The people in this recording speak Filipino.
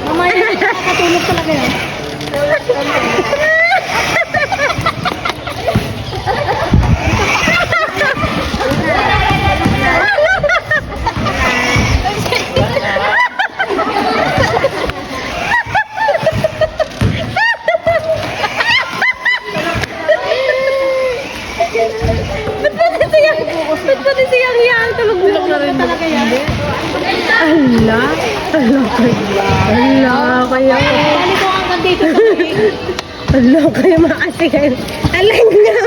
Mamaya nakakatulog talaga yan. Ba't pati siyang yan? Tulog-tulog na rin talaga yan. Ala, kaya. Ano ko hanggang dito sa Ala, kaya makasigan. Alam niya.